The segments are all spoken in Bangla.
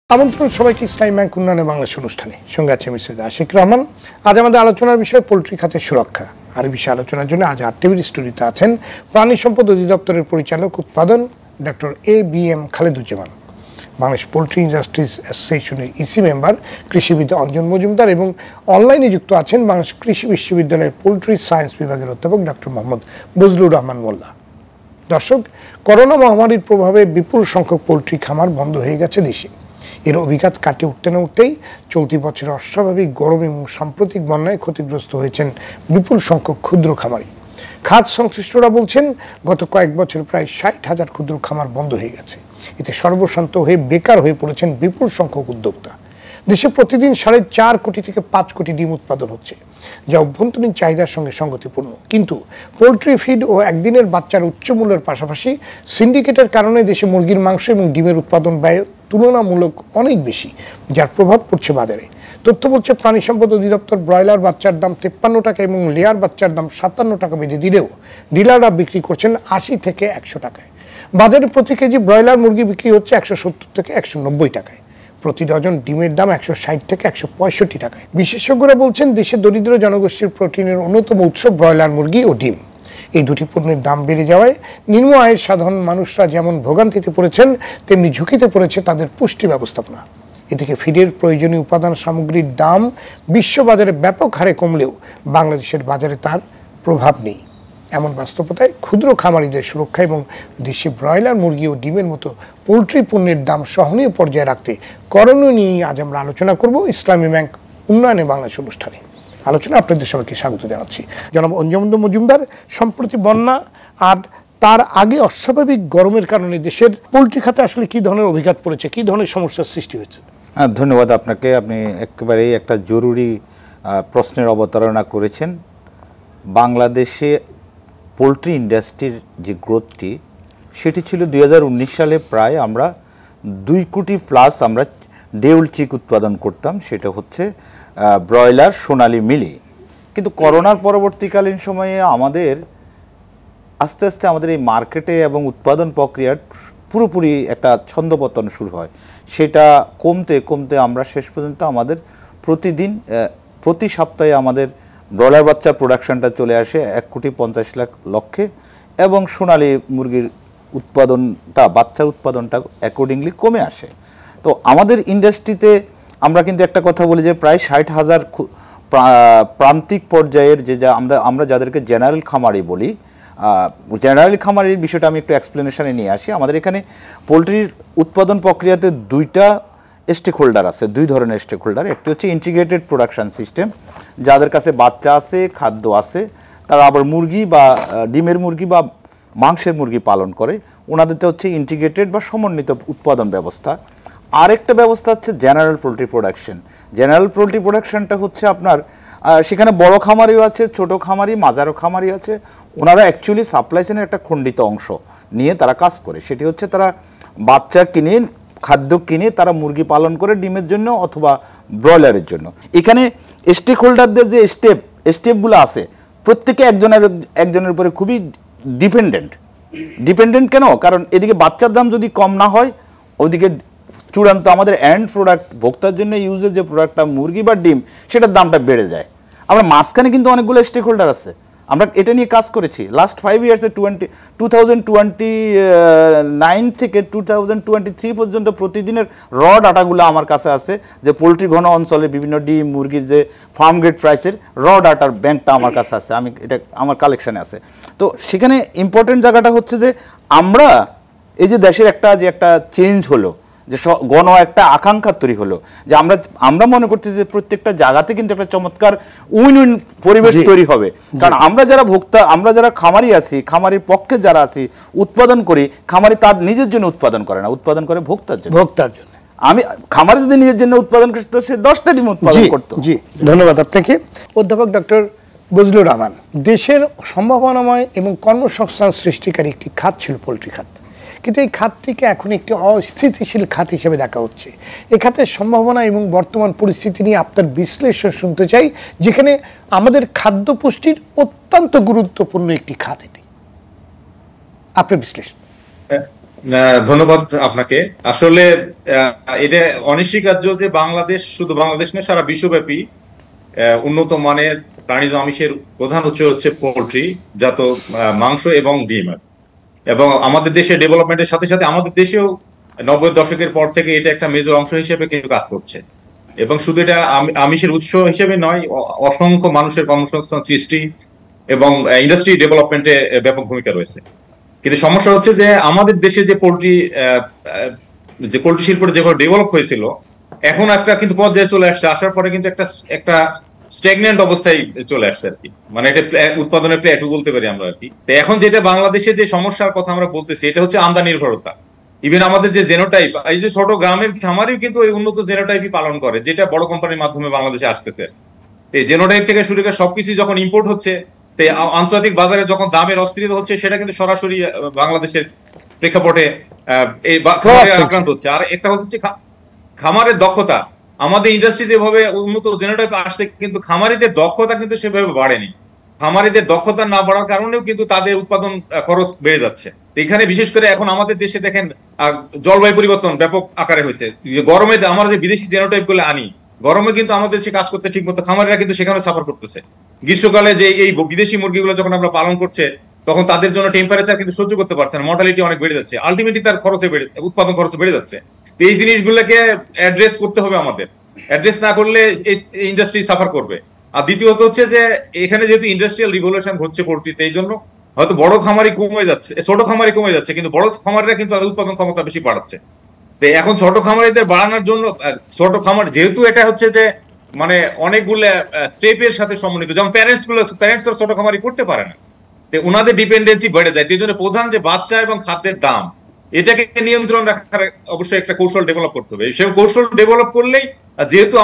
আমন্ত্রণ সবাইকে ইসলামী ব্যাংক উন্নয়নে বাংলাদেশ অনুষ্ঠানে। সঙ্গে আছে আমি সৈয়দ আশিক রহমান। আজ আমাদের আলোচনার বিষয় পোল্ট্রি খাতের সুরক্ষা। আর এই বিষয়ে আলোচনার জন্য আজ আর টিভির স্টুডিওতে আছেন প্রাণী সম্পদ অধিদপ্তরের পরিচালক উৎপাদন doctor A B M. Khaleduzzaman, Bangladesh poultry industries অ্যাসোসিয়েশনের ইসি মেম্বার কৃষিবিদ অঞ্জন মজুমদার এবং অনলাইনে যুক্ত আছেন বাংলাদেশ কৃষি বিশ্ববিদ্যালয়ের পোল্ট্রি সায়েন্স বিভাগের অধ্যাপক ডক্টর মোহাম্মদ বজলুর রহমান মোল্লা। দর্শক, করোনা মহামারীর প্রভাবে বিপুল সংখ্যক পোল্ট্রি খামার বন্ধ হয়ে গেছে দেশে। এর অভিঘাত কাটিয়ে উঠতে না উঠতেই চলতি বছরের অস্বাভাবিক গরম এবং সাম্প্রতিক বন্যায় ক্ষতিগ্রস্ত হয়েছেন বিপুল সংখ্যক ক্ষুদ্র খামারি। খাত সংশ্লিষ্টরা বলছেন, গত কয়েক বছর প্রায় 60,000 ক্ষুদ্র খামার বন্ধ হয়ে গেছে। এতে সর্বশান্ত হয়ে বেকার হয়ে পড়েছেন বিপুল সংখ্যক উদ্যোক্তা। দেশে প্রতিদিন 4.5 কোটি থেকে 5 কোটি ডিম উৎপাদন হচ্ছে, যা অভ্যন্তরীণ চাহিদার সঙ্গে সঙ্গতিপূর্ণ। কিন্তু পোল্ট্রি ফিড ও একদিনের বাচ্চার উচ্চ মূল্যের পাশাপাশি সিন্ডিকেটের কারণে দেশে মুরগির মাংস এবং ডিমের উৎপাদন ব্যয় তুলনামূলক অনেক বেশি, যার প্রভাব পড়ছে বাজারে। তথ্য বলছে, প্রাণী সম্পদ অধিদপ্তর ব্রয়লার বাচ্চার দাম 53 টাকা এবং লেয়ার বাচ্চার দাম 57 টাকা বেঁধে দিলেও ডিলাররা বিক্রি করছেন 80 থেকে 100 টাকায়। বাজারে প্রতি কেজি ব্রয়লার মুরগি বিক্রি হচ্ছে 170 থেকে 190 টাকায়। প্রতি ডজন ডিমের দাম 160 থেকে 165 টাকায়। বিশেষজ্ঞরা বলছেন, দেশের দরিদ্র জনগোষ্ঠীর প্রোটিনের অন্যতম উৎস ব্রয়লার মুরগি ও ডিম। এই দুটি পণ্যের দাম বেড়ে যাওয়ায় নিম্ন আয়ের সাধারণ মানুষরা যেমন ভোগান্তিতে পড়েছেন, তেমনি ঝুঁকিতে পড়েছে তাদের পুষ্টি ব্যবস্থাপনা। এদিকে ফিডের প্রয়োজনীয় উপাদান সামগ্রীর দাম বিশ্ববাজারে ব্যাপক হারে কমলেও বাংলাদেশের বাজারে তার প্রভাব নেই। এমন বাস্তবতায় ক্ষুদ্র খামারিদের সুরক্ষা এবং দেশি ব্রয়লার মুরগি ও ডিমের মতো পোলট্রি পণ্যের দাম সহনীয় পর্যায়ে রাখতে করণীয় নিয়ে আজ আমরা আলোচনা করব ইসলামী ব্যাংক উন্নয়নে বাংলাদেশ অনুষ্ঠানে। আলোচনা আপনাদের সবাইকে স্বাগত জানাচ্ছি। জনাব অঞ্জন মজুমদার, সম্প্রতি বন্যা আর তার আগে অস্বাভাবিক গরমের কারণে দেশের পোলট্রি খাতে আসলে কি ধরনের অভিঘাত পড়েছে, কি ধরনের সমস্যার সৃষ্টি হয়েছে? ধন্যবাদ আপনাকে। আপনি একেবারেই একটা জরুরি প্রশ্নের অবতারণা করেছেন। বাংলাদেশে পোলট্রি ইন্ডাস্ট্রির যে গ্রোথটি, সেটি ছিল 2019 সালে প্রায় আমরা 2 কোটি প্লাস আমরা ডেউল চিক উৎপাদন করতাম, সেটা হচ্ছে ব্রয়লার সোনালি মিলি। কিন্তু করোনার পরবর্তীকালীন সময়ে আমাদের আস্তে আস্তে আমাদের এই মার্কেটে এবং উৎপাদন প্রক্রিয়ার পুরোপুরি একটা ছন্দপতন শুরু হয়। সেটা কমতে কমতে আমরা শেষ পর্যন্ত আমাদের প্রতি সপ্তাহে আমাদের ব্রয়লার বাচ্চার প্রোডাকশনটা চলে আসে 1,50,00,000 এবং সোনালি মুরগির উৎপাদনটা, বাচ্চার উৎপাদনটা অ্যাকর্ডিংলি কমে আসে। তো আমাদের ইন্ডাস্ট্রিতে আমরা কিন্তু একটা কথা বলি যে প্রায় 60,000 প্রান্তিক পর্যায়ের যে আমরা যাদেরকে জেনারেল খামারি বলি, জেনারেল খামারির বিষয়টা আমি একটু এক্সপ্লেনেশনে নিয়ে আসি। আমাদের এখানে পোলট্রির উৎপাদন প্রক্রিয়াতে 2টা স্টেক হোল্ডার আছে, 2 ধরনের স্টেক হোল্ডার। একটি হচ্ছে ইন্টিগ্রেটেড প্রোডাকশন সিস্টেম, যাদের কাছে বাচ্চা আছে, খাদ্য আছে, তারা আবার মুরগি বা ডিমের মুরগি বা মাংসের মুরগি পালন করে। ওনাদেরটা হচ্ছে ইন্টিগ্রেটেড বা সমন্বিত উৎপাদন ব্যবস্থা। আরেকটা ব্যবস্থা হচ্ছে general poultry production. General poultry প্রোডাকশনটা হচ্ছে আপনার সেখানে বড় খামারিও আছে, ছোট খামারি, মাঝারো খামারি আছে। ওনারা অ্যাকচুয়ালি সাপ্লাই চেনের একটা খণ্ডিত অংশ নিয়ে তারা কাজ করে। সেটি হচ্ছে তারা বাচ্চা কিনে, খাদ্য কিনে তারা মুরগি পালন করে ডিমের জন্য অথবা ব্রয়লারের জন্য। এখানে স্টেক হোল্ডারদের যে স্টেপগুলো আছে, প্রত্যেকে একজনের উপরে খুবই ডিপেন্ডেন্ট। কেন? কারণ এদিকে বাচ্চার দাম যদি কম না হয়, ওইদিকে চূড়ান্ত আমাদের এন্ড প্রোডাক্ট, ভোক্তার জন্য ইউজের যে প্রোডাক্টটা মুরগি বা ডিম, সেটার দামটা বেড়ে যায়। আমরা মাঝখানে কিন্তু অনেকগুলো স্টেক হোল্ডার আছে, আমরা এটা নিয়ে কাজ করেছি লাস্ট 5 ইয়ার্সে। 2029 থেকে 2023 পর্যন্ত প্রতিদিনের র ডাটাগুলো আমার কাছে আছে, যে পোলট্রি ঘন অঞ্চলে বিভিন্ন ডিম মুরগির যে ফার্ম গেট প্রাইসের র ডাটার ব্যাংকটা আমার কাছে আছে, এটা আমার কালেকশানে আছে। তো সেখানে ইম্পর্টেন্ট জায়গাটা হচ্ছে যে আমরা এই যে দেশের একটা চেঞ্জ হলো, যে গণ একটা আকাঙ্ক্ষা তৈরি হলো, যে আমরা মনে করতেছি যে প্রত্যেকটা জায়গাতে কিন্তু একটা চমৎকার উইন উইন পরিবেশ তৈরি হবে। কারণ আমরা যারা ভোক্তা, আমরা যারা খামারি আছি, খামারির পক্ষে যারা আছি, উৎপাদন করি, খামারি তার নিজের জন্য উৎপাদন করে না, উৎপাদন করে ভোক্তার জন্য। আমি খামারি যদি নিজের জন্য উৎপাদন করতো, সে 10টা ডিম উৎপাদন করতো। জি, ধন্যবাদ আপনাকে। অধ্যাপক ডক্টর বজলুর রহমান, দেশের সম্ভাবনাময় এবং কর্মসংস্থান সৃষ্টিকারী একটি খাত ছিল পোলট্রি খাত, কিন্তু এই খাতটিকে এখন একটি অস্থিতিশীল খাত হিসেবে দেখা হচ্ছে। এই খাতের সম্ভাবনা এবং বর্তমান পরিস্থিতি নিয়ে আপনার বিশ্লেষণ শুনতে চাই, যেখানে আমাদের খাদ্য পুষ্টির অত্যন্ত গুরুত্বপূর্ণ একটি খাত এটি। আপনার বিশ্লেষণ। ধন্যবাদ আপনাকে। আসলে এটা অনস্বীকার্য যে বাংলাদেশ, শুধু বাংলাদেশ নয় সারা বিশ্বব্যাপী উন্নত মানের প্রাণীজ আমিষের প্রধান উৎস হচ্ছে পোল্ট্রি জাত মাংস এবং ডিম। এবং আমাদের দেশে ডেভেলপমেন্টের সাথে সাথে আমাদের দেশেও 90-এর দশকের পর থেকে এটা একটা মেজর অংশ হিসেবে কিন্তু কাজ করছে। এবং শুধু এটা আমিষের উৎস হিসেবে নয়, অসংখ্য মানুষের কর্মসংস্থান সৃষ্টি এবং ইন্ডাস্ট্রি ডেভেলপমেন্টে ব্যাপক ভূমিকা রয়েছে। কিন্তু সমস্যা হচ্ছে যে আমাদের দেশে যে পোল্ট্রি শিল্পটা যেভাবে ডেভেলপ হয়েছিল, এখন একটা কিন্তু পর্যায়ে চলে আসছে, আসার পরে কিন্তু একটা স্ট্যাগন্যান্ট অবস্থায় চলে আসছে আর কি। মানে এটা উৎপাদনের প্লেটু বলতে পারি আমরা আর কি। তো এখন যেটা বাংলাদেশে যে সমস্যার কথা আমরা বলতেছি, এটা হচ্ছে আমদানি নির্ভরতা। ইভেন আমাদের যে জেনোটাইপ, এই যে ছোট গ্রামের খামারেও কিন্তু এই উন্নত জেনোটাইপই পালন করে, যেটা বড় কোম্পানির মাধ্যমে বাংলাদেশে আসতেছে। এই জেনোটাইপ থেকে শুরু করে সবকিছু যখন ইম্পোর্ট হচ্ছে, আন্তর্জাতিক বাজারে যখন দামের অস্থিরতা হচ্ছে, সেটা কিন্তু সরাসরি বাংলাদেশের প্রেক্ষাপটে আক্রান্ত হচ্ছে। আর একটা হচ্ছে খামারের দক্ষতা। আমাদের ইন্ডাস্ট্রি যেভাবে উন্নত জেনোটাইপ আসছে, কিন্তু খামারিদের দক্ষতা কিন্তু সেভাবে বাড়েনি। খামারিদের দক্ষতা না বাড়ার কারণেও কিন্তু তাদের উৎপাদন খরচ বেড়ে যাচ্ছে। এখানে বিশেষ করে এখন আমাদের দেশে দেখেন জলবায়ু পরিবর্তন ব্যাপক আকারে হয়েছে। গরমে আমরা যে বিদেশি জেনোটাইপ গুলো আনি, গরমে কিন্তু আমাদের দেশে কাজ করতে ঠিক মতো খামারিরা কিন্তু সেখানে সাফার করতেছে। গ্রীষ্মকালে যে এই বিদেশি মুরগিগুলো যখন আমরা পালন করছে, তখন তাদের জন্য টেম্পারেচার কিন্তু সহ্য করতে পারছে না, মর্টালিটি অনেক বেড়ে যাচ্ছে, আলটিমেটলি তার উৎপাদন খরচ বেড়ে যাচ্ছে। এই জিনিসগুলোকে অ্যাড্রেস করতে হবে আমাদের। অ্যাড্রেস না করলে এই ইন্ডাস্ট্রি সাফার করবে। আর দ্বিতীয়ত হচ্ছে যে এখানে যেহেতু ইন্ডাস্ট্রিয়াল রিভলিউশন হচ্ছে পোল্ট্রিতে, এই জন্য হয়তো বড় খামারি কমে যাচ্ছে, ছোট খামারি কমে যাচ্ছে, কিন্তু বড় খামারিরা কিন্তু তাদের উৎপাদন ক্ষমতা বেশি বাড়াচ্ছে। তো এখন ছোট খামারিদের বাড়ানোর জন্য ছোট খামার যেহেতু এটা হচ্ছে যে মানে অনেকগুলো স্টেপের সাথে সমন্বিত, যেমন প্যারেন্টস তো ছোট খামারি করতে পারে না, তো ওনাদের ডিপেন্ডেন্সি বেড়ে যায়। এই জন্য প্রধান যে বাচ্চা এবং খাদ্যের দাম, এটাকে নিয়ন্ত্রণ রাখার অবশ্যই একটা কৌশল ডেভেলপ করতে হবে। সেই কৌশল ডেভেলপ করলেই, যেহেতু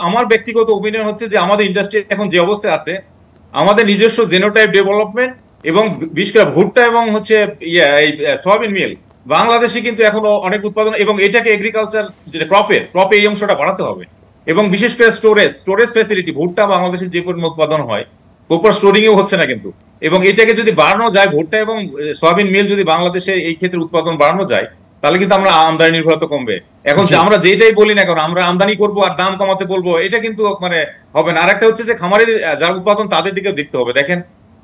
আমার ব্যক্তিগত ওপিনিয়ন হচ্ছে যে আমাদের ইন্ডাস্ট্রি এখন যে অবস্থায় আছে, আমাদের নিজস্ব জেনোটাইপ ডেভেলপমেন্ট এবং বিশেষ করে ভুট্টা এবং হচ্ছে এই সয়াবিন মিল, বাংলাদেশে কিন্তু এখনো অনেক উৎপাদন, এবং এটাকে এগ্রিকালচার যেটা ক্রপে এই অংশটা বাড়াতে হবে। এবং বিশেষ করে স্টোরেজ ফ্যাসিলিটি, ভুট্টা বাংলাদেশে যে পরিমাণ উৎপাদন হয়, প্রপার স্টোরিং এও হচ্ছে না কিন্তু। এবং এটাকে যদি বাড়ানো যায়, ভুট্টা এবং সয়াবিন মিল যদি বাংলাদেশে এই ক্ষেত্রে উৎপাদন বাড়ানো যায়, তাহলে কিন্তু আমরা আমদানি নির্ভরতা কমবে। এখন আমরা যেটাই বলি না কেন, আমরা আমদানি করবো আর দাম কমাতে বলবো, এটা কিন্তু মানে হবে না। আরেকটা হচ্ছে যে খামারের যারা উৎপাদন, তাদের দিকেও দেখতে হবে। দেখেন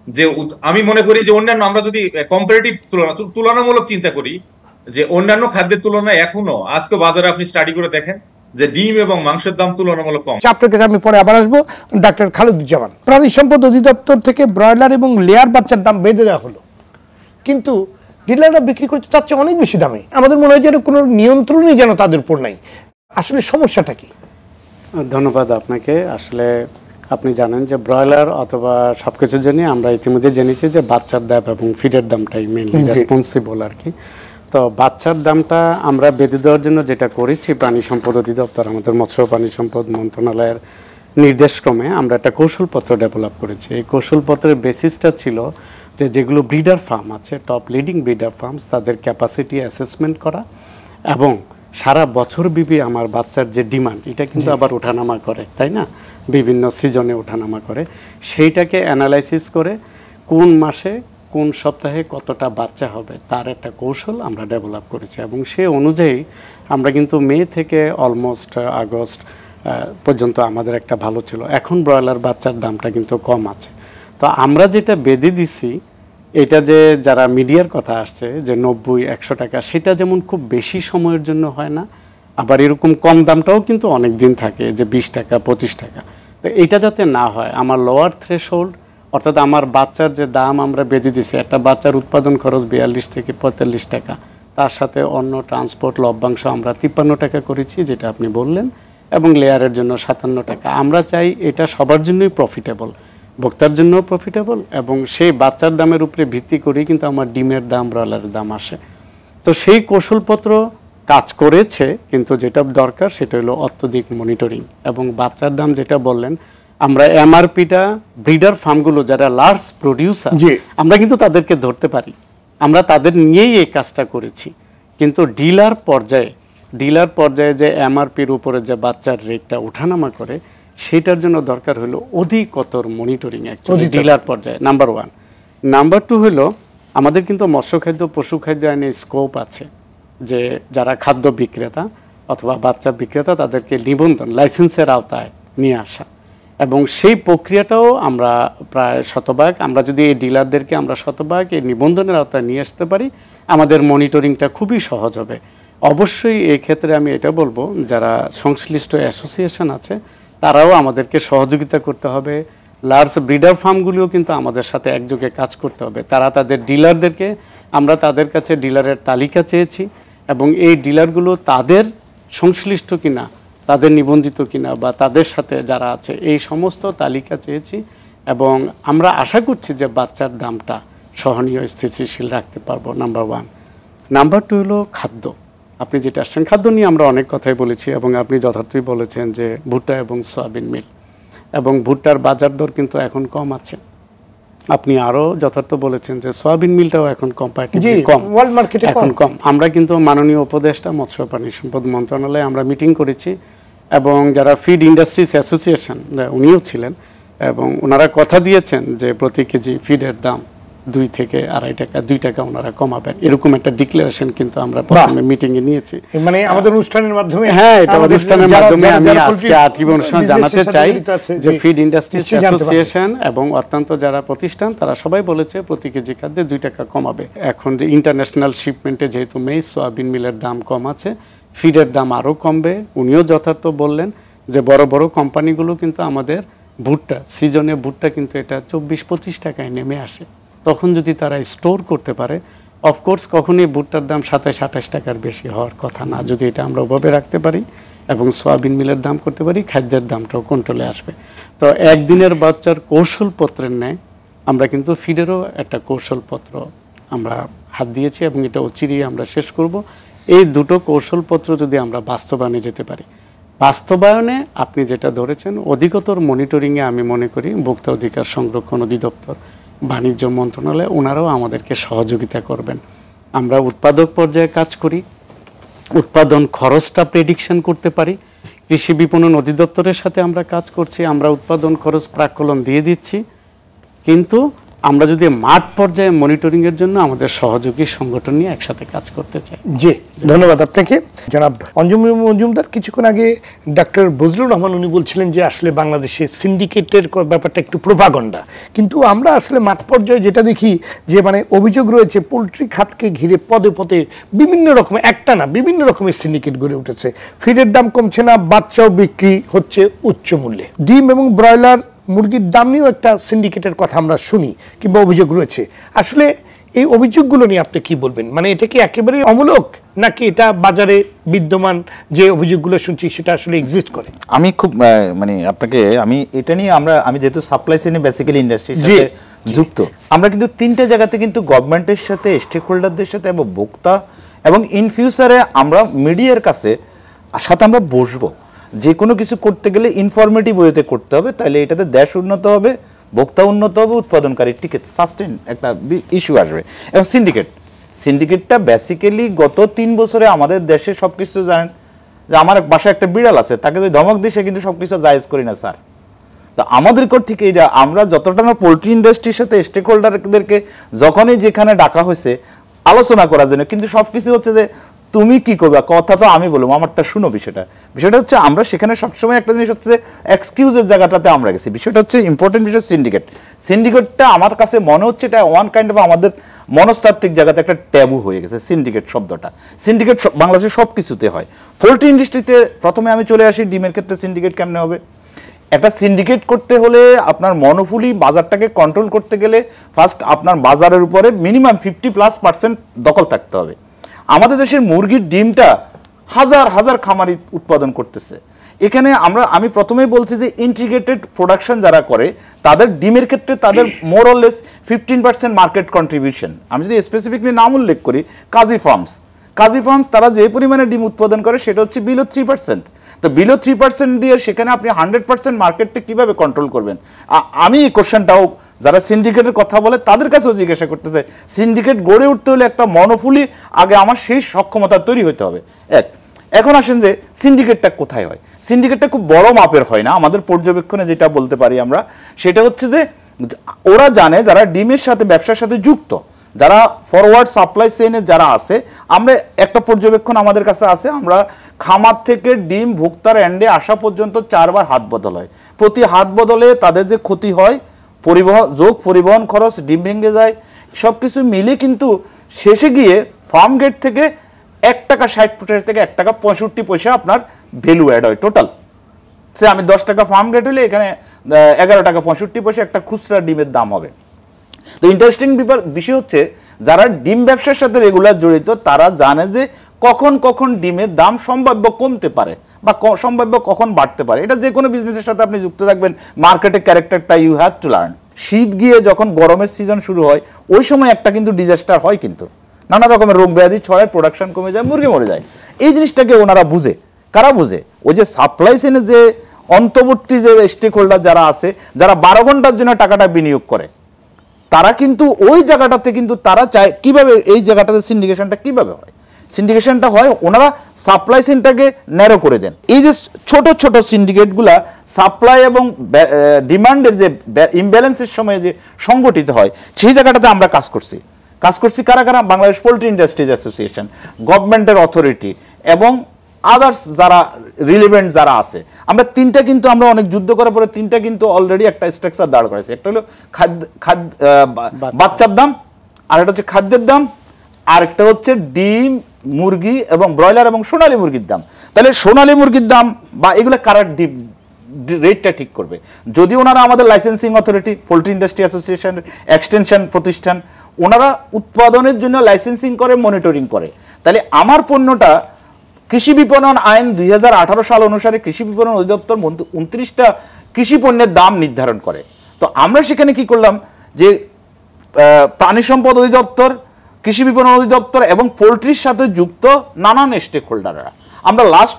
যে আমি মনে করি যে অন্যান্য, আমরা যদি কম্পারেটিভ তুলনামূলক চিন্তা করি, যে অন্যান্য খাদ্যের তুলনায় এখনো আজকে বাজারে আপনি স্টাডি করে দেখেন যে ডিম এবং মাংসের দাম তুলনামূলক কম। আপনার কাছে আমি পরে আবার আসবো। ডাক্তার খালেদুজ্জামান, প্রাণী সম্পদ অধিদপ্তর থেকে ব্রয়লার এবং লেয়ার বাচ্চার দাম বেঁধে দেওয়া হলো, কিন্তু ডিলাররা বিক্রি করতে তার চেয়ে অনেক বেশি দামে। আমাদের মনে হয় যেন কোনো নিয়ন্ত্রণই যেন তাদের উপর নাই। আসলে সমস্যাটা কি? ধন্যবাদ আপনাকে। আসলে আপনি জানেন যে ব্রয়লার অথবা সবকিছুর জন্য আমরা ইতিমধ্যে জেনেছি যে বাচ্চার দাম এবং ফিডের দামটাই মেইনলি রেসপন্সিবল আর কি। তো বাচ্চার দামটা আমরা বেঁধে দেওয়ার জন্য যেটা করেছি, প্রাণী সম্পদ অধিদপ্তর, আমাদের মৎস্য প্রাণী সম্পদ মন্ত্রণালয়ের নির্দেশক্রমে আমরা একটা কৌশলপত্র ডেভেলপ করেছি। এই কৌশলপত্রের বেসিসটা ছিল যে যেগুলো ব্রিডার ফার্ম আছে, টপ লিডিং ব্রিডার ফার্মস, তাদের ক্যাপাসিটি অ্যাসেসমেন্ট করা এবং সারা বছরব্যাপী আমার বাচ্চার যে ডিমান্ড, এটা কিন্তু আবার ওঠানামা করে, তাই না, বিভিন্ন সিজনে ওঠানামা করে, সেইটাকে অ্যানালাইসিস করে কোন মাসে কোন সপ্তাহে কতটা বাচ্চা হবে তার একটা কৌশল আমরা ডেভেলপ করেছি। এবং সে অনুযায়ী আমরা কিন্তু মে থেকে অলমোস্ট আগস্ট পর্যন্ত আমাদের একটা ভালো ছিল। এখন ব্রয়লার বাচ্চার দামটা কিন্তু কম আছে। তো আমরা যেটা বেঁধে দিছি, এটা যে যারা মিডিয়ার কথা আসছে যে 90-100 টাকা, সেটা যেমন খুব বেশি সময়ের জন্য হয় না, আবার এরকম কম দামটাও কিন্তু অনেক দিন থাকে, যে 20 টাকা 25 টাকা। তো এটা যাতে না হয়, আমার লোয়ার থ্রেশহোল্ড, অর্থাৎ আমার বাচ্চার যে দাম আমরা বেঁধে দিছি, একটা বাচ্চার উৎপাদন খরচ 42 থেকে 45 টাকা, তার সাথে অন্য ট্রান্সপোর্ট লভ্যাংশ আমরা 53 টাকা করেছি, যেটা আপনি বললেন, এবং লেয়ারের জন্য 57 টাকা। আমরা চাই এটা সবার জন্যই প্রফিটেবল, ভোক্তার জন্য প্রফিটেবল, এবং সেই বাচ্চার দামের উপরে ভিত্তি করেই কিন্তু আমার ডিমের দাম, ব্রয়লারের দাম আসে। তো সেই কৌশলপত্র কাজ করেছে, কিন্তু যেটা দরকার সেটা হলো অত্যধিক মনিটরিং। এবং বাচ্চার দাম যেটা বললেন, আমরা এমআরপিটা ব্রিডার ফার্মগুলো যারা লার্জ প্রডিউসার, আমরা কিন্তু তাদেরকে ধরতে পারি, আমরা তাদের নিয়েই এই কাজটা করেছি। কিন্তু ডিলার পর্যায়ে যে এমআরপির উপরে যে বাচ্চার রেটটা ওঠানামা করে, সেটার জন্য দরকার হলো অধিকতর মনিটরিং অ্যাকচুয়ালি ডিলার পর্যায়ে, নাম্বার 1। নাম্বার 2 হলো আমাদের কিন্তু মৎস্য খাদ্য পশু খাদ্য আইনে স্কোপ আছে যে যারা খাদ্য বিক্রেতা অথবা বাচ্চা বিক্রেতা তাদেরকে নিবন্ধন লাইসেন্সের আওতায় নিয়ে আসা, এবং সেই প্রক্রিয়াটাও আমরা প্রায় শতভাগ, আমরা যদি এই ডিলারদেরকে আমরা শতভাগ এই নিবন্ধনের আওতায় নিয়ে আসতে পারি, আমাদের মনিটরিংটা খুবই সহজ হবে। অবশ্যই এই ক্ষেত্রে আমি এটা বলবো যারা সংশ্লিষ্ট অ্যাসোসিয়েশন আছে তারাও আমাদেরকে সহযোগিতা করতে হবে। লার্জ ব্রিডার ফার্মগুলিও কিন্তু আমাদের সাথে একযোগে কাজ করতে হবে। তারা তাদের ডিলারদেরকে, আমরা তাদের কাছে ডিলারের তালিকা চেয়েছি এবং এই ডিলারগুলো তাদের সংশ্লিষ্ট কিনা, তাদের নিবন্ধিত কিনা বা তাদের সাথে যারা আছে এই সমস্ত তালিকা চেয়েছি, এবং আমরা আশা করছি যে বাচ্চার দামটা সহনীয় স্থিতিশীল রাখতে পারবো, নাম্বার 1। নাম্বার 2 হলো খাদ্য। আপনি যেটা আসছেন খাদ্য নিয়ে আমরা অনেক কথাই বলেছি এবং আপনি যথার্থই বলেছেন যে ভুট্টা এবং সয়াবিন মিল, এবং ভুট্টার বাজার দর কিন্তু এখন কম আছে। আপনি আরও যথার্থ বলেছেন যে সয়াবিন মিলটাও এখন কম্পারেটিভলি কম, ওয়ার্ল্ড মার্কেটে এখন কম। আমরা কিন্তু মাননীয় উপদেষ্টা মৎস্য প্রাণী সম্পদ মন্ত্রণালয়ে আমরা মিটিং করেছি এবং যারা ফিড ইন্ডাস্ট্রিজ অ্যাসোসিয়েশন উনিও ছিলেন, এবং ওনারা কথা দিয়েছেন যে প্রতি কেজি ফিডের দাম 2 থেকে 2.5 টাকা 2 টাকা ওনারা কমাবেন, এরকম একটা ডিক্লারেশন কিন্তু আমরা প্রথমে মিটিংয়ে নিয়েছি। মানে আমাদের অনুষ্ঠানের মাধ্যমে, হ্যাঁ, এটা অনুষ্ঠানের মাধ্যমে আমি আজকে আত্মীয় অনুষ্ঠান জানাতে চাই যে ফিড ইন্ডাস্ট্রিজ অ্যাসোসিয়েশন এবং অত্যন্ত যারা প্রতিষ্ঠান তারা সবাই বলেছে প্রতি কেজি খাদ্যে 2 টাকা কমাবে। এখন যে ইন্টারন্যাশনাল শিপমেন্টে যেহেতু মেইজ সয়াবিন মিলের দাম কম আছে, ফিডের দাম আরও কমবে। উনিও যথার্থ বললেন যে বড় বড় কোম্পানিগুলো কিন্তু আমাদের ভুট্টা সিজনে ভুট্টা কিন্তু এটা 24-25 টাকায় নেমে আসে, তখন যদি তারা স্টোর করতে পারে, অফকোর্স কখনই ভুট্টার দাম 27-28 টাকার বেশি হওয়ার কথা না, যদি এটা আমরা ওভাবে রাখতে পারি এবং সয়াবিন মিলের দাম করতে পারি, খাদ্যের দামটাও কন্ট্রোলে আসবে। তো একদিনের বাচ্চার কৌশলপত্রের ন্যায় আমরা কিন্তু ফিডেরও একটা কৌশলপত্র আমরা হাত দিয়েছি এবং এটা অচিরেই আমরা শেষ করব। এই দুটো কৌশলপত্র যদি আমরা বাস্তবায়নে যেতে পারি, বাস্তবায়নে আপনি যেটা ধরেছেন অধিকতর মনিটরিংয়ে আমি মনে করি ভোক্তা অধিকার সংরক্ষণ অধিদপ্তর, বাণিজ্য মন্ত্রণালয় ওনারাও আমাদেরকে সহযোগিতা করবেন। আমরা উৎপাদক পর্যায়ে কাজ করি, উৎপাদন খরচটা প্রেডিকশন করতে পারি, কৃষি বিপণন অধিদপ্তরের সাথে আমরা কাজ করছি, আমরা উৎপাদন খরচ প্রাক্কলন দিয়ে দিচ্ছি, কিন্তু আমরা যদি মাঠ পর্যায়ে মনিটরিংয়ের জন্য আমাদের সহযোগী সংগঠন নিয়ে একসাথে কাজ করতে চাই। জি, ধন্যবাদ আপনাকে জনাব অঞ্জুম মজুমদার। কিছুক্ষণ আগে ডাক্তার বজলুর রহমান উনি বলছিলেন যে আসলে বাংলাদেশে সিন্ডিকেটের ব্যাপারটা একটু প্রোপাগান্ডা, কিন্তু আমরা আসলে মাঠ পর্যায়ে যেটা দেখি যে মানে অভিযোগ রয়েছে পোলট্রি খাতকে ঘিরে পদে পদে বিভিন্ন রকমের, একটা না বিভিন্ন রকমের সিন্ডিকেট গড়ে উঠেছে। ফিডের দাম কমছে না, বাচ্চাও বিক্রি হচ্ছে উচ্চ মূল্যে। ডিম এবং ব্রয়লার মুরগির দাম নিয়েও একটা সিন্ডিকেটের কথা আমরা শুনি কিংবা অভিযোগ রয়েছে। আসলে এই অভিযোগগুলো নিয়ে আপনি কি বলবেন? মানে এটা কি একেবারে অমূলক নাকি এটা বাজারে বিদ্যমান যে অভিযোগগুলো শুনছি সেটা আসলে এক্সিস্ট করে? আমি খুব মানে আপনাকে আমি এটা নিয়ে আমি যেহেতু সাপ্লাই চেইনে বেসিক্যালি ইন্ডাস্ট্রির সাথে যুক্ত, আমরা কিন্তু 3টে জায়গাতে কিন্তু গভর্নমেন্টের সাথে, স্টেক হোল্ডারদের সাথে এবং ভোক্তা এবং ইন ফিউচারে আমরা মিডিয়ার কাছে সাথে আমরা বসবো। যে কোনো কিছু করতে গেলে ইনফরমেটিভ ওয়েতে করতে হবে, তাহলে এটাতে দেশ উন্নত হবে, ভোক্তা উন্নত হবে, উৎপাদনকারী টিকে সাস্টেন একটা ইস্যু আসবে। এবং সিন্ডিকেটটা বেসিক্যালি গত 3 বছরে আমাদের দেশে সব কিছু জানেন যে আমার বাসায় একটা বিড়াল আছে, তাকে যদি ধমক দিই সে কিন্তু সব কিছু জায়েজ করি না স্যার। তো আমাদের ঠিক এইটা আমরা যতটা না পোলট্রি ইন্ডাস্ট্রির সাথে স্টেক হোল্ডারদেরকে যখনই যেখানে ডাকা হয়েছে আলোচনা করার জন্য, কিন্তু সব কিছু হচ্ছে যে তুমি কি করবে, কথা তো আমি বলবো, আমারটা শুনো। বিষয়টা হচ্ছে আমরা সেখানে সবসময় একটা জিনিস হচ্ছে এক্সকিউজের জায়গাটাতে আমরা গেছি। বিষয়টা হচ্ছে ইম্পর্টেন্ট বিষয় সিন্ডিকেটটা আমার কাছে মনে হচ্ছে এটা ওয়ান কাইন্ড অফ আমাদের মনস্তাত্ত্বিক জায়গাতে একটা ট্যাবু হয়ে গেছে সিন্ডিকেট শব্দটা। সিন্ডিকেট বাংলাদেশের সব কিছুতে হয়। পোলট্রি ইন্ডাস্ট্রিতে প্রথমে আমি চলে আসি, ডিমের ক্ষেত্রে সিন্ডিকেট কেমনে হবে? একটা সিন্ডিকেট করতে হলে আপনার মনোফুলি বাজারটাকে কন্ট্রোল করতে গেলে ফার্স্ট আপনার বাজারের উপরে মিনিমাম 50+% দখল থাকতে হবে। আমাদের দেশের মুরগির ডিমটা হাজার হাজার খামারি উৎপাদন করতেছে। এখানে আমি প্রথমেই বলছি যে ইন্টিগ্রেটেড প্রোডাকশন যারা করে তাদের ডিমের ক্ষেত্রে তাদের more or less 15% market contribution. আমি যদি স্পেসিফিকলি নাম উল্লেখ করি, কাজী ফার্মস তারা যে পরিমাণে ডিম উৎপাদন করে সেটা হচ্ছে বিলো 3%। তো বিলো 3% দিয়ে সেখানে আপনি 100% মার্কেটটা কিভাবে কন্ট্রোল করবেন? আমি এই কোশ্চেনটাও যারা সিন্ডিকেটের কথা বলে তাদের কাছেও জিজ্ঞাসা করতেছে। সিন্ডিকেট গড়ে উঠতে হলে একটা মনোফুলি আগে আমার সেই সক্ষমতা তৈরি হতে হবে। এখন আসেন যে সিন্ডিকেটটা কোথায় হয়? সিন্ডিকেটটা খুব বড় মাপের হয় না। আমাদের পর্যবেক্ষণে যেটা বলতে পারি আমরা সেটা হচ্ছে যে ওরা জানে যারা ডিমের সাথে ব্যবসার সাথে যুক্ত যারা ফরওয়ার্ড সাপ্লাই চেইনে যারা আছে, আমরা একটা পর্যবেক্ষণ আমাদের কাছে আছে, আমরা খামার থেকে ডিম ভোক্তার এন্ডে আসা পর্যন্ত 4 বার হাত বদল হয়। প্রতি হাত বদলে তাদের যে ক্ষতি হয়, পরিবহন খরচ, ডিম ভেঙে যায়, সব কিছু মিলে কিন্তু শেষে গিয়ে ফার্ম গেট থেকে 1 টাকা 60 পয়সা থেকে 1 টাকা 65 পয়সা আপনার ভ্যালু অ্যাড হয় টোটাল। সে আমি 10 টাকা ফার্ম গেট হলে এখানে 11 টাকা 65 পয়সা একটা খুচরা ডিমের দাম হবে। তো ইন্টারেস্টিং বিষয় হচ্ছে যারা ডিম ব্যবসার সাথে রেগুলার জড়িত তারা জানে যে কখন কখন ডিমের দাম সম্ভাব্য কমতে পারে বা সম্ভাব্য কখন বাড়তে পারে। এটা যে কোনো বিজনেসের সাথে আপনি যুক্ত থাকবেন, মার্কেটের ক্যারেক্টারটা ইউ হ্যাভ টু লার্ন। শীত গিয়ে যখন গরমের সিজন শুরু হয় ওই সময় একটা কিন্তু ডিজাস্টার হয়, কিন্তু নানা রকমের রোগ ব্যাধি ছড়ায়, প্রোডাকশন কমে যায়, মুরগি মরে যায়। এই জিনিসটাকে ওনারা বুঝে, কারা বুঝে? ওই যে সাপ্লাই চেইনে যে অন্তর্বর্তী যে স্টেক হোল্ডার যারা আছে, যারা 12 ঘন্টার জন্য টাকাটা বিনিয়োগ করে, তারা কিন্তু ওই জায়গাটাতে কিন্তু তারা চায় কিভাবে এই জায়গাটাতে সিন্ডিকেশনটা কিভাবে হয়। সিন্ডিকেশনটা হয় ওনারা সাপ্লাই চেইনটাকে ন্যারো করে দেন। এই যে ছোট ছোট সিন্ডিকেটগুলা সাপ্লাই এবং ডিমান্ডের যে ইমব্যালেন্সের সময় যে সংগঠিত হয়, সেই জায়গাটাতে আমরা কাজ করছি কারা কারা? বাংলাদেশ পোল্ট্রি ইন্ডাস্ট্রিজ অ্যাসোসিয়েশন, গভর্নমেন্টের অথরিটি এবং আদার্স যারা রিলেভেন্ট যারা আছে। আমরা তিনটা কিন্তু আমরা অনেক যুদ্ধ করার পরে তিনটা কিন্তু অলরেডি একটা স্ট্রাকচার দাঁড় করেছি। একটা হলো বাচ্চার দাম, আরেকটা হচ্ছে খাদ্যের দাম, আরেকটা হচ্ছে ডিম, মুরগি এবং ব্রয়লার এবং সোনালী মুরগির দাম। তাহলে সোনালী মুরগির দাম বা এগুলো কারা রেটটা ঠিক করবে? যদি ওনারা আমাদের licensing authority, poultry industry association, extension প্রতিষ্ঠান, ওনারা উৎপাদনের জন্য লাইসেন্সিং করে, মনিটরিং করে, তাহলে আমার পণ্যটা কৃষি বিপণন আইন 2018 সাল অনুসারে কৃষি বিপণন অধিদপ্তর 29টা কৃষি পণ্যের দাম নির্ধারণ করে। তো আমরা সেখানে কি করলাম যে প্রাণী সম্পদ অধিদপ্তর, কৃষি বিপণন অধিদপ্তর এবং পোল্ট্রির সাথে যুক্ত নানান স্টেক হোল্ডাররা আমরা লাস্ট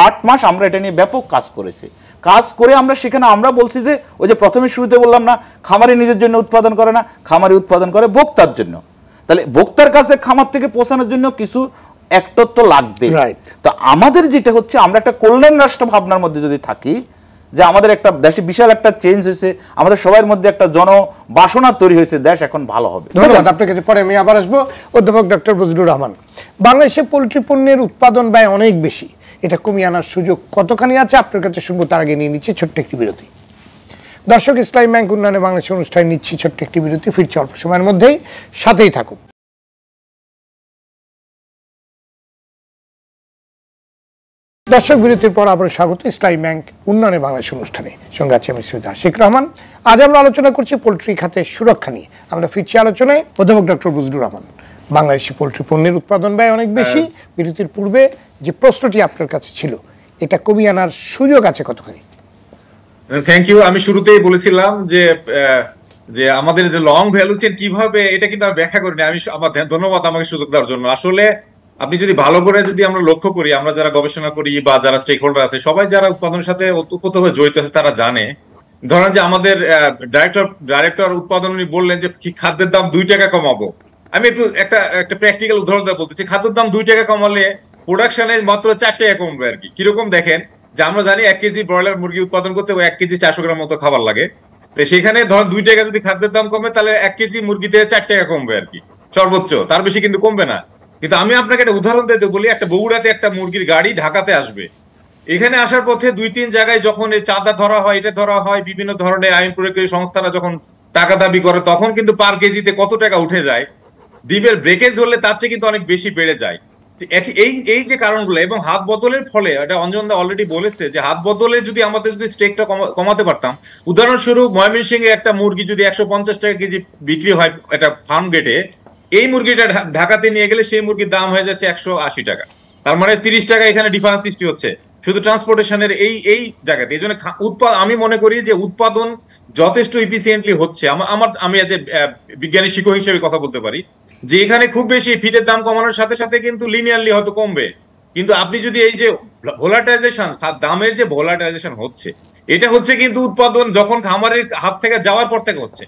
8 মাস আমরা এটা নিয়ে ব্যাপক কাজ করেছি। কাজ করে আমরা সেখানে আমরা বলছি যে ওই যে প্রথমে শুরুতে বললাম না, খামারি নিজের জন্য উৎপাদন করে না, খামারি উৎপাদন করে ভোক্তার জন্য। তাহলে ভোক্তার কাছে খামার থেকে পৌঁছানোর জন্য কিছু একটা তো লাগবে। তো আমাদের যেটা হচ্ছে, আমরা একটা কল্যাণ রাষ্ট্র ভাবনার মধ্যে যদি থাকি, যে আমাদের একটা দেশে বিশাল একটা চেঞ্জ হয়েছে, আমাদের সবার মধ্যে একটা জনবাসনা তৈরি হয়েছে, দেশ এখন ভালো হবে। ধন্যবাদ আপনার কাছে। পরে আমি আবার আসবো অধ্যাপক ডক্টর বজলুর রহমান। বাংলাদেশে পোল্ট্রি পণ্যের উৎপাদন ব্যয় অনেক বেশি, এটা কমিয়ে আনার সুযোগ কতখানি আছে আপনার কাছে শুনবো। তার আগে নিয়ে নিচ্ছি ছোট্ট একটি বিরতি। দর্শক, ইসলামী ব্যাংক উন্নয়নে বাংলাদেশ অনুষ্ঠানে নিচ্ছি ছোট্ট একটি বিরতি, ফিরছি অল্প সময়ের মধ্যেই, সাথেই থাকুন। দর্শক, বিরতির পর আবার স্বাগত ইসলামী ব্যাংক উন্নয়নে বাংলাদেশ অনুষ্ঠানে। সঙ্গে আছি আমি সৈয়দ আশিক রহমান। আজ আমরা আলোচনা করছি পোল্ট্রি খাতের সুরক্ষা নিয়ে। আমরা ফিরছি আলোচনায়। অধ্যাপক ডক্টর বজলুর রহমান, বাংলাদেশি পোল্ট্রি পণ্যের উৎপাদন ব্যয় অনেক বেশি। বিরতির পূর্বে যে প্রশ্নটি আপনার কাছে ছিল, এটা কমিয়ে আনার সুযোগ আছে কতখানি? Thank you. আমি শুরুতেই বলেছিলাম যে আমাদের যে লং ভ্যালু চেইন কিভাবে, এটা কিন্তু আমি ব্যাখ্যা করিনি। আমি আমার ধন্যবাদ আমাকে সুযোগ দেওয়ার জন্য। আসলে আপনি যদি ভালো করে যদি আমরা লক্ষ্য করি, আমরা যারা গবেষণা করি বা যারা স্টেক হোল্ডার আছে, সবাই যারা উৎপাদনের সাথে ওতপ্রোতভাবে জড়িত আছে, তারা জানে। ধরেন যে আমাদের ডাইরেক্টর উৎপাদন উনি বললেন যে খাদ্যের দাম 2 টাকা কমাবো। আমি একটু একটা প্র্যাকটিক্যাল উদাহরণ দিয়ে বলতেছি। খাদ্যের দাম 2 টাকা কমালে প্রোডাকশনে মাত্র 4 টাকা কমবে আর কি। কিরকম দেখেন, যে আমরা জানি 1 কেজি ব্রয়লার মুরগি উৎপাদন করতে 1 কেজি 400 গ্রাম মতো খাবার লাগে। তো সেখানে ধরেন 2 টাকা যদি খাদ্যের দাম কমে, তাহলে 1 কেজি মুরগিতে 4 টাকা কমবে আর কি, সর্বোচ্চ। তার বেশি কিন্তু কমবে না। কিন্তু আমি আপনাকে একটা উদাহরণ দিতে বলি, একটা বগুড়াতে একটা মুরগির গাড়ি ঢাকাতে আসবে। এখানে আসার পথে 2-3 জায়গায় যখন চাঁদা ধরা হয়, এটা ধরা হয়, বিভিন্ন ধরনের আইন প্রয়োগকারী সংস্থারা যখন টাকা দাবি করে, তখন কিন্তু পার কেজিতে কত টাকা উঠে যায়। ডিমের ব্রেকেজ হলে তার চেয়ে কিন্তু অনেক বেশি বেড়ে যায়। এই যে কারণগুলো এবং হাত বদলের ফলে, এটা অঞ্জন দা অলরেডি বলেছে যে হাত বদলে যদি আমাদের যদি স্টেকটা কমাতে পারতাম। উদাহরণস্বরূপ ময়মনসিংহে একটা মুরগি যদি 150 টাকা কেজি বিক্রি হয় একটা ফার্ম গেটে, এই মুরগিটা ঢাকাতে নিয়ে গেলে সেই মুরগির দাম হয়ে যাচ্ছে 180 টাকা। তার মানে 30 টাকা এখানে ডিফারেন্স সৃষ্টি হচ্ছে শুধু ট্রান্সপোর্টেশনের এই জায়গাতে। এই জন্য আমি মনে করি যে উৎপাদন যথেষ্ট ইফিসিয়েন্টলি হচ্ছে। আমি এজ এ বিজ্ঞানী শিক্ষক হিসেবে কথা বলতে পারি যে এখানে খুব বেশি ফিডের দাম কমানোর সাথে সাথে কিন্তু লিনিয়ারলি হয়তো কমবে, কিন্তু আপনি যদি এই যে ভোলাটাইজেশন, দামের যে ভোলাটাইজেশন হচ্ছে, এটা হচ্ছে কিন্তু উৎপাদন যখন খামারের হাত থেকে যাওয়ার পর থেকে হচ্ছে।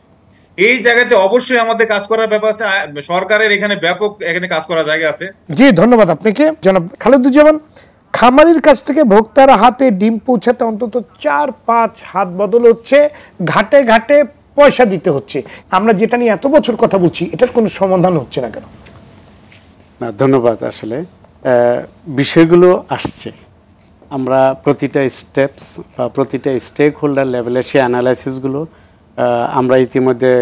এই জায়গাতে অবশ্যই আমাদের কাজ করার ব্যাপার আছে। সরকারের এখানে ব্যাপক কাজ করার জায়গা আছে। জি, ধন্যবাদ আপনাকে জনাব খালেদুজ্জামান। খামারির কাছ থেকে ভোক্তার হাতে ডিম পৌঁছাতে অন্তত 4-5 হাত বদল হচ্ছে। ঘাটে ঘাটে পয়সা দিতে হচ্ছে। আমরা যেটা নিয়ে এত বছর কথা বলছি, এটার কোনো সমাধান হচ্ছে না কেন? না, ধন্যবাদ। আসলে বিষয়গুলো আসছে, আমরা প্রতিটা স্টেপস বা প্রতিটা স্টেক হোল্ডার লেভেলে সেই অ্যানালাইসিসগুলো আমরা ইতিমধ্যে,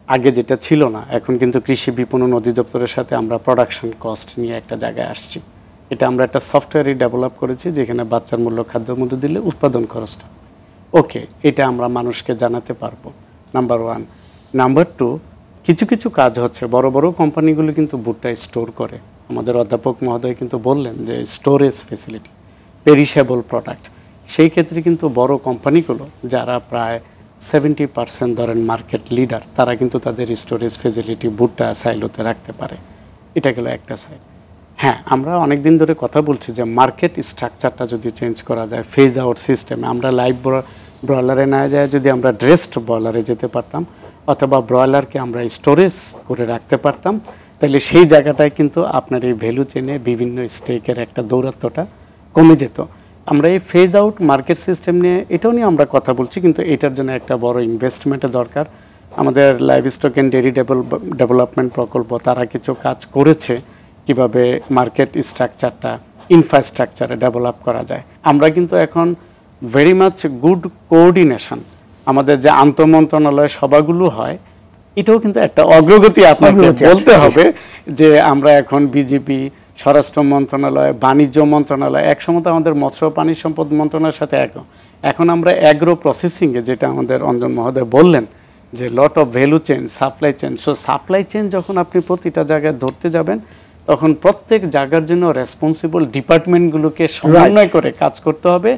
আগে যেটা ছিল না, এখন কিন্তু কৃষি বিপণন অধিদপ্তরের সাথে আমরা প্রোডাকশন কস্ট নিয়ে একটা জায়গায় আসছি। এটা আমরা একটা সফটওয়্যারই ডেভেলপ করেছি, যেখানে বাচ্চার মূল্য খাদ্যের মধ্যে দিলে উৎপাদন খরচটা ওকে, এটা আমরা মানুষকে জানাতে পারবো, নাম্বার 1। নাম্বার 2, কিছু কিছু কাজ হচ্ছে, বড় বড় কোম্পানিগুলো কিন্তু ভুট্টা স্টোর করে। আমাদের অধ্যাপক মহোদয় কিন্তু বললেন যে স্টোরেজ ফেসিলিটি, পেরিশেবল প্রোডাক্ট, সেই ক্ষেত্রে কিন্তু বড় কোম্পানিগুলো যারা প্রায় 70% ধরেন মার্কেট লিডার, তারা কিন্তু তাদের স্টোরেজ ফেসিলিটি ভুট্টা সাইলোতে রাখতে পারে। এটা গেল একটা সাইড। হ্যাঁ, আমরা অনেক দিন ধরে কথা বলছি যে মার্কেট স্ট্রাকচারটা যদি চেঞ্জ করা যায়, ফেজ আউট সিস্টেমে, আমরা লাইভ ব্রয়লারে না যায় যদি আমরা ড্রেসড ব্রয়লারে যেতে পারতাম, অথবা ব্রয়লারকে আমরা স্টোরেজ করে রাখতে পারতাম, তাহলে সেই জায়গাটায় কিন্তু আপনার এই ভ্যালু চেনে বিভিন্ন স্টেকের একটা দৌরাত্ম্যটা কমে যেত। আমরা এই ফেজ আউট মার্কেট সিস্টেম নিয়ে, এটাও নিয়ে আমরা কথা বলছি, কিন্তু এটার জন্য একটা বড় ইনভেস্টমেন্টের দরকার। আমাদের live stock and dairy development প্রকল্প, তারা কিছু কাজ করেছে কিভাবে মার্কেট স্ট্রাকচারটা, ইনফ্রাস্ট্রাকচারে ডেভেলপ করা যায়। আমরা কিন্তু এখন ভেরি মাচ গুড কোঅর্ডিনেশন, আমাদের যে আন্তঃমন্ত্রণালয় সভাগুলো হয়, এটাও কিন্তু একটা অগ্রগতি আপনাকে বলতে হবে, যে আমরা এখন বিজেপি, স্বরাষ্ট্র মন্ত্রণালয়, বাণিজ্য মন্ত্রণালয়, একসময় তো আমাদের মৎস্য পানি সম্পদ মন্ত্রণালয়ের সাথে এখন আমরা অ্যাগ্রো প্রসেসিংয়ে, যেটা আমাদের অঞ্জন মহোদয় বললেন যে lot of value chain, supply chain. So supply chain যখন আপনি প্রতিটা জায়গায় ধরতে যাবেন, তখন প্রত্যেক জায়গার জন্য রেসপন্সিবল ডিপার্টমেন্টগুলোকে সমন্বয় করে কাজ করতে হবে।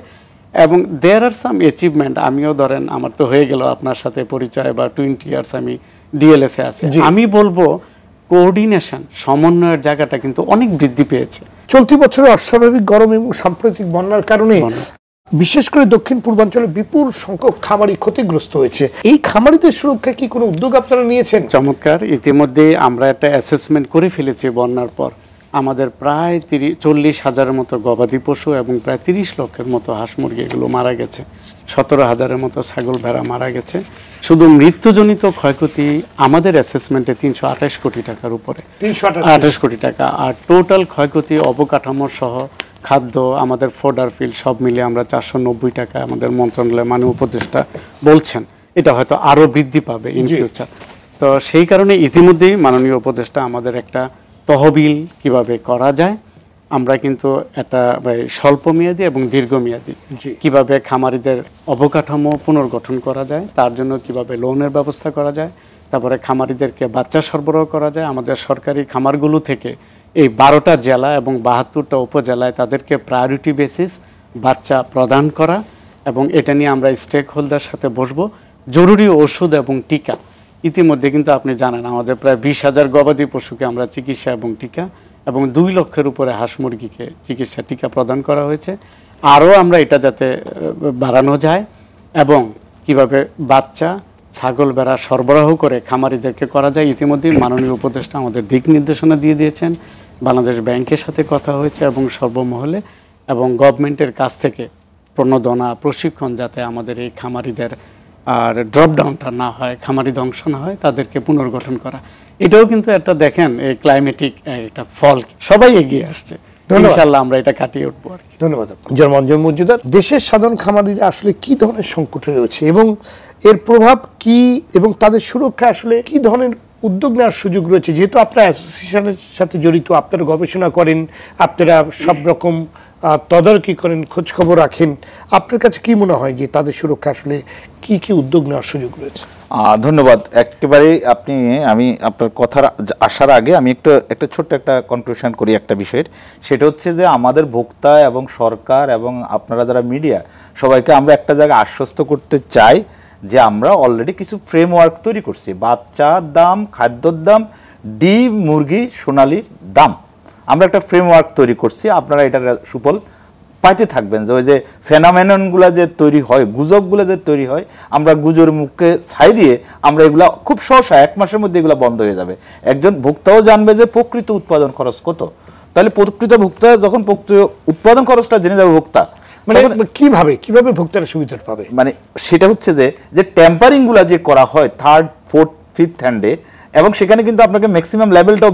এবং দেয়ার আর সাম অ্যাচিভমেন্ট, আমিও ধরেন আমার তো হয়ে গেল আপনার সাথে পরিচয়, বা 20 ইয়ার্স আমি ডিএলএসে আছি, আমি বলবো কোঅর্ডিনেশন, সমন্বয়ের জায়গাটা কিন্তু অনেক বৃদ্ধি পেয়েছে। চলতি বছরের অস্বাভাবিক গরম এবং সাম্প্রতিক বন্যার কারণে বিশেষ করে দক্ষিণ পূর্বাঞ্চলে বিপুল সংখ্যক খামারি ক্ষতিগ্রস্ত হয়েছে। এই খামারিদের সুরক্ষায় কি কোনো উদ্যোগ আপনারা নিয়েছেন? চমৎকার, ইতিমধ্যে আমরা একটা অ্যাসেসমেন্ট করে ফেলেছি। বন্যার পর আমাদের প্রায় 40,000-এর মতো গবাদি পশু এবং প্রায় 30 লক্ষের মতো হাঁস মুরগি এগুলো মারা গেছে, 17,000-এর মতো ছাগল ভেড়া মারা গেছে। শুধু মৃত্যুজনিত ক্ষয়ক্ষতি আমাদের অ্যাসেসমেন্টে 328 কোটি টাকার উপরে, 328 কোটি টাকা। আর টোটাল ক্ষয়ক্ষতি অবকাঠামো সহ খাদ্য, আমাদের ফোডার ফিল্ড সব মিলিয়ে আমরা 490 টাকা, আমাদের মন্ত্রণালয়ের মাননীয় উপদেষ্টা বলছেন এটা হয়তো আরও বৃদ্ধি পাবে ইন ফিউচার। তো সেই কারণে ইতিমধ্যেই মাননীয় উপদেষ্টা আমাদের একটা তহবিল কিভাবে করা যায়, আমরা কিন্তু একটা স্বল্পমেয়াদী এবং দীর্ঘমেয়াদী কিভাবে খামারিদের অবকাঠামো পুনর্গঠন করা যায়, তার জন্য কিভাবে লোনের ব্যবস্থা করা যায়, তারপরে খামারিদেরকে বাচ্চা সরবরাহ করা যায়। আমাদের সরকারি খামারগুলো থেকে এই 12টা জেলা এবং 72টা উপজেলায় তাদেরকে প্রায়োরিটি বেসিস বাচ্চা প্রদান করা, এবং এটা নিয়ে আমরা স্টেক হোল্ডার সাথে বসবো। জরুরি ওষুধ এবং টিকা, ইতিমধ্যে কিন্তু আপনি জানেন আমাদের প্রায় 20,000 গবাদি পশুকে আমরা চিকিৎসা এবং টিকা, এবং 2 লক্ষের উপরে হাঁস মুরগিকে চিকিৎসা টিকা প্রদান করা হয়েছে। আরও আমরা এটা যাতে বাড়ানো যায়, এবং কিভাবে বাচ্চা, ছাগল ভেড়া সরবরাহ করে খামারিদেরকে করা যায়, ইতিমধ্যে মাননীয় উপদেষ্টা আমাদের দিক নির্দেশনা দিয়ে দিয়েছেন। বাংলাদেশ ব্যাংকের সাথে কথা হয়েছে এবং সর্বমহলে, এবং গভর্নমেন্টের কাছ থেকে প্রণোদনা, প্রশিক্ষণ, যাতে আমাদের এই খামারিদের আর ড্রপডাউনটা না হয়, খামারি ধ্বংস না হয়, তাদেরকে পুনর্গঠন করা। এটাও কিন্তু একটা দেখেন এই ক্লাইমেটিক একটা ফল, সবাই এগিয়ে আসছে, ইনশাআল্লাহ আমরা এটা কাটিয়ে উঠবো। ধন্যবাদ মঞ্জুর মজুমদার। দেশের সাধারণ খামারিরা আসলে কি ধরনের সংকটে রয়েছে এবং এর প্রভাব কি, এবং তাদের সুরক্ষা আসলে কি ধরনের উদ্যোগ নেওয়ার সুযোগ রয়েছে? যেহেতু আপনারা অ্যাসোসিয়েশনের সাথে জড়িত, আপনারা গবেষণা করেন, আপনারা সব রকম তদারকি করেন, খোঁজ খবর রাখেন, আপনার কাছে কি মনে হয় যে তাদের সুরক্ষা আসলে কি কি উদ্যোগ নেওয়ার সুযোগ রয়েছে? ধন্যবাদ। একেবারে আমি আপনার কথার আসার আগে আমি একটা ছোট্ট একটা কনক্লুশন করি একটা বিষয়ের, সেটা হচ্ছে যে আমাদের ভোক্তা এবং সরকার এবং আপনারা যারা মিডিয়া, সবাইকে আমরা একটা জায়গায় আশ্বস্ত করতে চাই যে আমরা অলরেডি কিছু ফ্রেমওয়ার্ক তৈরি করছি। বাচ্চার দাম, খাদ্যর দাম, ডিম, মুরগি, সোনালির দাম, আমরা একটা ফ্রেমওয়ার্ক তৈরি করছি। আপনারা এটার সুফল পাইতে থাকবেন। যে ওই যে ফেনোমেননগুলো যে তৈরি হয়, গুজবগুলো যে তৈরি হয়, আমরা গুজবের মুখে ছাই দিয়ে আমরা এগুলা খুব সহসা 1 মাসের মধ্যে এগুলো বন্ধ হয়ে যাবে। একজন ভোক্তাও জানবে যে প্রকৃত উৎপাদন খরচ কত। তাহলে প্রকৃত ভোক্তা যখন উৎপাদন খরচটা জেনে যাবে ভোক্তা, মানে কিভাবে ভোক্তারা সুবিধা পাবে? মানে সেটা হচ্ছে যে টেম্পারিং গুলা যে করা হয় 3rd 4th 5th হ্যান্ডে, এবং সেখানে কিন্তু আপনাকে ম্যাক্সিমাম লেভেলটাও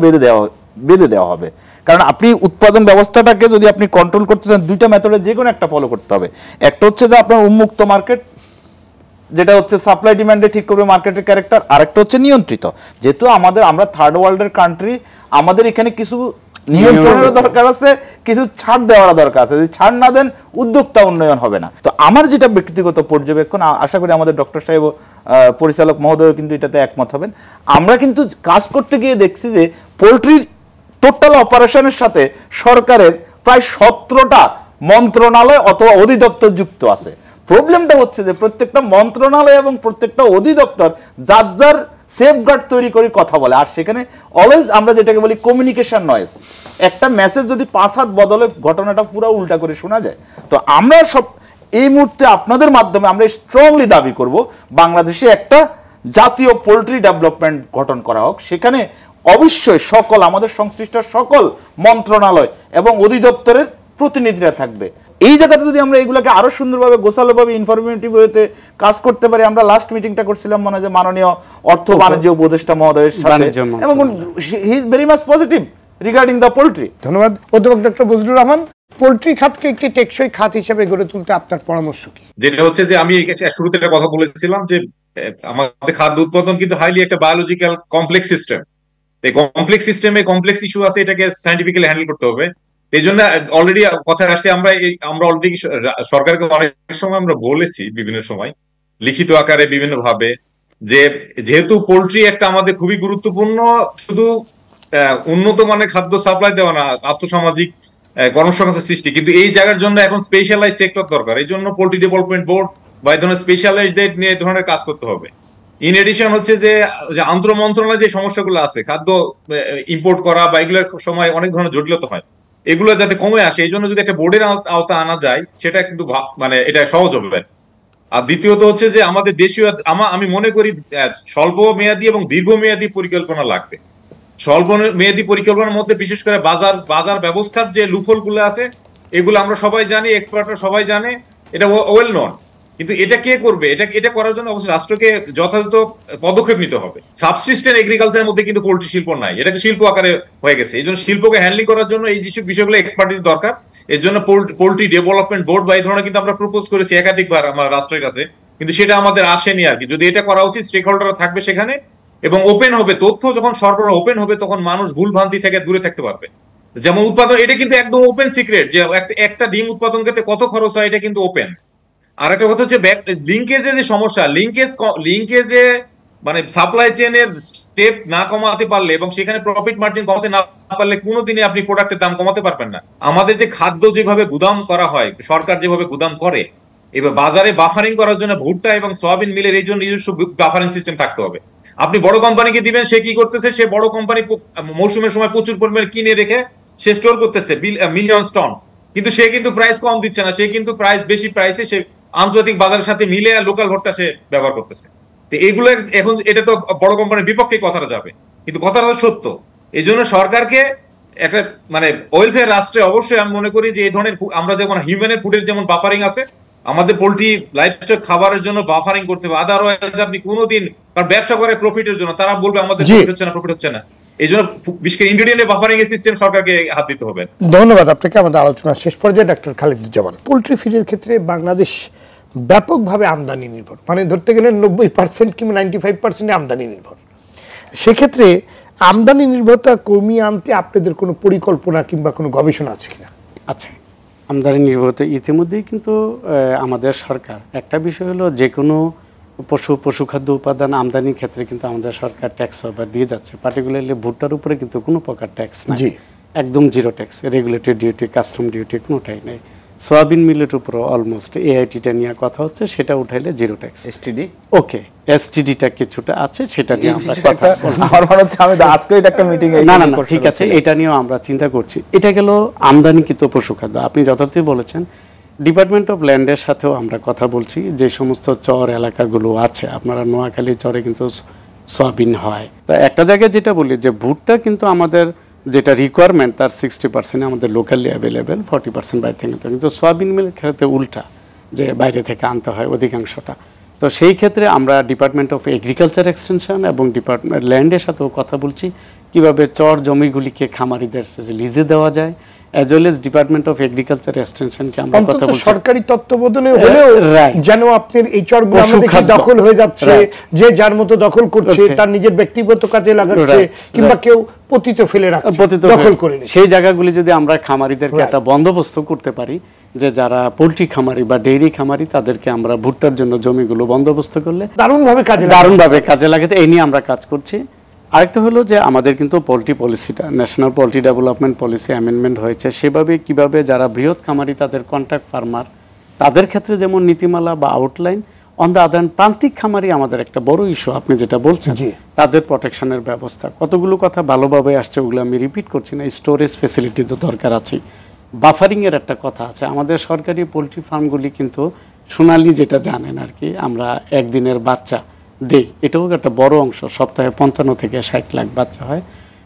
বেঁধে দেওয়া হবে। কারণ আপনি উৎপাদন ব্যবস্থাটাকে যদি আপনি কন্ট্রোল করতে চান, দুইটা মেথডে যে কোনো একটা ফলো করতে হবে। একটা হচ্ছে যে আপনার উন্মুক্ত মার্কেট, যেটা হচ্ছে সাপ্লাই ডিমান্ডে ঠিক করবে মার্কেটের ক্যারেক্টার, আরেকটা হচ্ছে নিয়ন্ত্রিত। যেহেতু আমরা থার্ড ওয়ার্ল্ডের কান্ট্রি, আমাদের এখানে কিছু নিয়ন্ত্রণের দরকার আছে, কিছু ছাড় দেওয়ার দরকার আছে। যদি ছাড় না দেন উদ্যোক্তা উন্নয়ন হবে না। তো আমার যেটা ব্যক্তিগত পর্যবেক্ষণ, আশা করি আমাদের ডক্টর সাহেব পরিচালক মহোদয় কিন্তু এটাতে একমত হবেন, আমরা কিন্তু কাজ করতে গিয়ে দেখছি যে পোলট্রির টোটাল অপারেশনের সাথে সরকারের প্রায় 17টা মন্ত্রণালয় অথবা অধিদপ্তর যুক্ত আছে। প্রবলেমটা হচ্ছে যে প্রত্যেকটা মন্ত্রণালয় এবং প্রত্যেকটা অধিদপ্তর যার যার সেফগার্ড তৈরি করে কথা বলে, আর সেখানে অলওয়েজ আমরা যেটাকে বলি কমিউনিকেশন নয়েজ। একটা মেসেজ যদি 5 হাত বদলে ঘটনাটা পুরো উল্টা করে শোনা যায়। তো আমরা সব এই মুহূর্তে আপনাদের মাধ্যমে আমরা স্ট্রংলি দাবি করব বাংলাদেশে একটা জাতীয় পোলট্রি ডেভেলপমেন্ট গঠন করা হোক। সেখানে অবশ্যই আমাদের সংশ্লিষ্ট সকল মন্ত্রণালয় এবং অধিদপ্তরের প্রতিনিধিরা থাকবে। এই জায়গাতে যদি আমরা এগুলোকে আরো সুন্দরভাবে গোছালোভাবে ইনফরমেটিভ ওয়েতে কাজ করতে পারি। আমরা লাস্ট মিটিংটা করছিলাম মনে হয় যে মাননীয় অর্থ বাণিজ্য উপদেষ্টা মহোদয়ের সাথে, এবং he is very much positive regarding the poultry. ধন্যবাদ অধ্যাপক ডক্টর বজলুর রহমান। পোলট্রি খাতকে একটি টেকসই খাত হিসেবে গড়ে তুলতে আপনার পরামর্শ কি? যেটা হচ্ছে যে আমি শুরুতে একটা কথা বলেছিলাম যে আমাদের খাদ্য উৎপাদন কিন্তু হাইলি একটা বায়োলজিক্যাল কমপ্লেক্স সিস্টেম। এই কমপ্লেক্স সিস্টেমে কমপ্লেক্স ইস্যু আছে, এটাকে সায়েন্টিফিক্যালি হ্যান্ডেল করতে হবে। এই জন্য অলরেডি কথা আসছে, আমরা অলরেডি সরকারকে অনেক সময় আমরা বলেছি বিভিন্ন সময় লিখিত আকারে বিভিন্ন ভাবে, যে যেহেতু পোলট্রি একটা আমাদের খুবই গুরুত্বপূর্ণ, শুধু উন্নত মানের খাদ্য সাপ্লাই দেওয়া না, আর্থসামাজিক কর্মসংস্থান সৃষ্টি, কিন্তু এই জায়গার জন্য এখন স্পেশালাইজ সেক্টর দরকার। এই জন্য পোলট্রি ডেভেলপমেন্ট বোর্ড বা এই ধরনের স্পেশালাইজড নিয়ে এই ধরনের কাজ করতে হবে। ইন এডিশন হচ্ছে যে আন্তঃ মন্ত্রণালয় যে সমস্যাগুলো আছে, খাদ্য ইম্পোর্ট করা বা এগুলোর সময় অনেক ধরনের জটিলতা হয়, এগুলো যাতে কমে আসে, এই জন্য যদি একটা বোর্ডের আওতা আনা যায়, সেটা কিন্তু মানে এটা সহজ হবে। আর দ্বিতীয়ত হচ্ছে যে আমাদের দেশীয়, আমি মনে করি স্বল্প মেয়াদী এবং দীর্ঘ মেয়াদী পরিকল্পনা লাগবে। স্বল্প মেয়াদী পরিকল্পনার মধ্যে বিশেষ করে বাজার ব্যবস্থার যে লুফল গুলো আছে, এগুলো আমরা সবাই জানি, এক্সপার্টরা সবাই জানে, এটা ওয়েল নন। কিন্তু এটা কে করবে? এটা করার জন্য অবশ্যই রাষ্ট্রকে যথাযথ পদক্ষেপ নিতে হবে। সাবসিস্টেন্ট এগ্রিকালচারের মধ্যে কিন্তু পোল্ট্রি শিল্প নাই, এটাকে শিল্প আকারে হয়ে গেছে। এই জন্য শিল্পকে হ্যান্ডলিং করার জন্য এই যেসব বিষয়গুলো এক্সপার্টিস দরকার। এর জন্য পোল্ট্রি ডেভেলপমেন্ট বোর্ড বা এই ধরনের কিন্তু আমরা প্রপোজ করেছি একাধিকবার আমার রাষ্ট্রের কাছে, কিন্তু সেটা আমাদের আসেনি আর কি। যদি এটা করা উচিত, স্টেক হোল্ডাররা থাকবে সেখানে এবং ওপেন হবে, তথ্য যখন সরবরাহ ওপেন হবে তখন মানুষ ভুল ভ্রান্তি থেকে দূরে থাকতে পারবে। যেমন উৎপাদন, এটা কিন্তু একদম ওপেন সিক্রেট যে একটা ডিম উৎপাদন করতে কত খরচ হয়, এটা কিন্তু ওপেন। আর একটা কথা হচ্ছে লিঙ্কেজে যে সমস্যা, লিঙ্কেজে মানে সাপ্লাই চেনের স্টেপ না কমাতে পারলে এবং সেখানে প্রফিট মার্জিন কমাতে না পারলে কোনোদিনই আপনি প্রোডাক্টের দাম কমাতে পারবেন না। আমাদের যে খাদ্য যেভাবে গুদাম করা হয়, সরকার যেভাবে গুদাম করে, এবার বাজারে বাফারিং করার জন্য ভুট্টা এবং সয়াবিন মিলের এই জন্য নিজস্ব বাফারিং সিস্টেম থাকতে হবে। আপনি বড় কোম্পানিকে দিবেন, সে কি করতেছে, সে বড় কোম্পানি মৌসুমের সময় প্রচুর পরিমাণে কিনে রেখে সে স্টোর করতেছে মিলিয়ন টন, কিন্তু সে কিন্তু প্রাইস কম দিচ্ছে না, সে কিন্তু প্রাইস বেশি প্রাইসে সে আন্তর্জাতিক বাজারের সাথে মিলে লোকাল ভোটটা সে ব্যবহার করতেছে। তো এইগুলো এখন এটা তো বড় কোম্পানির বিপক্ষে কথাটা যাবে, কিন্তু কথাটা সত্য। এই জন্য সরকারকে একটা মানে ওয়েলফেয়ার রাষ্ট্রে অবশ্যই আমি মনে করি যে এই ধরনের আমরা যেমন হিউম্যানের ফুডের যেমন বাফারিং আছে, আমাদের পোল্ট্রি লাইভস্টক খাবারের জন্য বাফারিং করতে হবে। আদারওয়াইজ আপনি কোনোদিন, কারণ ব্যবসা করে প্রফিটের জন্য, তারা বলবে আমাদের প্রফিট হচ্ছে না। এই জন্য বিশেষ করে ইনগ্রেডিয়েন্টের বাফারিং এর সিস্টেম সরকারকে হাত দিতে হবে। ধন্যবাদ আপনাকে। আমাদের আলোচনা শেষ পর্যায়ে ডক্টর খালিদুজ্জামান, পোল্ট্রি ফিডের ক্ষেত্রে বাংলাদেশ ব্যাপকভাবে আমদানি নির্ভর, মানে ধরতে গেলে 90% কিংবা 95% আমদানি নির্ভর। সেক্ষেত্রে আমদানি নির্ভরতা কমিয়ে আনতে আপনাদের কোনো পরিকল্পনা কিংবা কোনো গবেষণা আছে কিনা? আচ্ছা, আমদানি নির্ভরতা ইতিমধ্যেই কিন্তু আমাদের সরকার, একটা বিষয় হলো যে কোনো পশুখাদ্য উপাদান আমদানির ক্ষেত্রে কিন্তু আমাদের সরকার ট্যাক্স ওভার দিয়ে যাচ্ছে। পার্টিকুলারলি ভুট্টার উপরে কিন্তু কোনো প্রকার ট্যাক্স নাই, একদম zero tax, regulatory duty, custom duty কোনোটাই নেই। সয়াবিন মিলের উপর অলমোস্ট এআইটিটা নিয়ে কথা হচ্ছে, সেটা উঠাইলে জিরো ট্যাক্স। এসটিডি ওকে, এসটিডিটা কিছুটা আছে, সেটা নিয়ে আমরা কথা বলছি। আমার মনে হচ্ছে আমি আজকে এটা একটা মিটিং এ না ঠিক আছে, এটা নিয়েও আমরা চিন্তা করছি। এটা গেল আমদানিকৃত পশুখাদ্য। আপনি যথার্থই বলেছেন, ডিপার্টমেন্ট অফ ল্যান্ডের সাথেও আমরা কথা বলছি। যে সমস্ত চর এলাকাগুলো আছে, আপনারা নোয়াখালী চরে কিন্তু সয়াবিন হয়। তা একটা জায়গায় যেটা বলি যে ভুট্টা কিন্তু আমাদের যেটা রিকোয়ারমেন্ট তার 60% আমাদের লোকালি অ্যাভেলেবেল, 40% বাইরে থেকে আনতে হয়। কিন্তু সয়াবিন মিলের ক্ষেত্রে উল্টা, যে বাইরে থেকে আনতে হয় অধিকাংশটা। তো সেই ক্ষেত্রে আমরা ডিপার্টমেন্ট অফ এগ্রিকালচার এক্সটেনশন এবং ডিপার্টমেন্ট ল্যান্ডের সাথেও কথা বলছি কিভাবে চর জমিগুলিকে খামারিদের লিজে দেওয়া যায়, as well as department of agriculture এক্সটেনশনকে আমরা কথা বলছি সরকারি তত্ত্বাবধানে হলেও যেন আপনার এই চরগুলো আমাদের দখল হয়ে যাচ্ছে, যে যার মতো দখল করছে, তার নিজের ব্যক্তিগত কাজে লাগাচ্ছে, কিংবা কেউ পতিত ফেলে রাখছে, দখল করে সেই জায়গাগুলি যদি আমরা খামারিদেরকে একটা বন্দোবস্ত করতে পারি, যে যারা পোল্ট্রি খামারি বা ডেইরি খামারি তাদেরকে আমরা ভুট্টার জন্য জমিগুলো বন্দোবস্ত করলে দারুণভাবে কাজে লাগাতে, এই নিয়ে আমরা কাজ করছি। আরেকটা হলো যে আমাদের কিন্তু পোল্ট্রি পলিসিটা, national poultry development policy amendment হয়েছে, সেভাবে কিভাবে যারা বৃহৎ খামারি তাদের কন্ট্রাক্ট ফার্মার তাদের ক্ষেত্রে যেমন নীতিমালা বা আউটলাইন, অন দ্য আদার প্রান্তিক খামারি আমাদের একটা বড় ইস্যু আপনি যেটা বলছেন, তাদের প্রোটেকশনের ব্যবস্থা, কতগুলো কথা ভালোভাবে আসছে, ওগুলো আমি রিপিট করছি না। স্টোরেজ ফেসিলিটি তো দরকার আছে, বাফারিংয়ের একটা কথা আছে। আমাদের সরকারি পোলট্রি ফার্মগুলি কিন্তু সোনালি যেটা জানেন আর কি, আমরা একদিনের বাচ্চা দেই, এটাও একটা বড় অংশ, সপ্তাহে 55 থেকে 60 লাখ বাচ্চা হয়।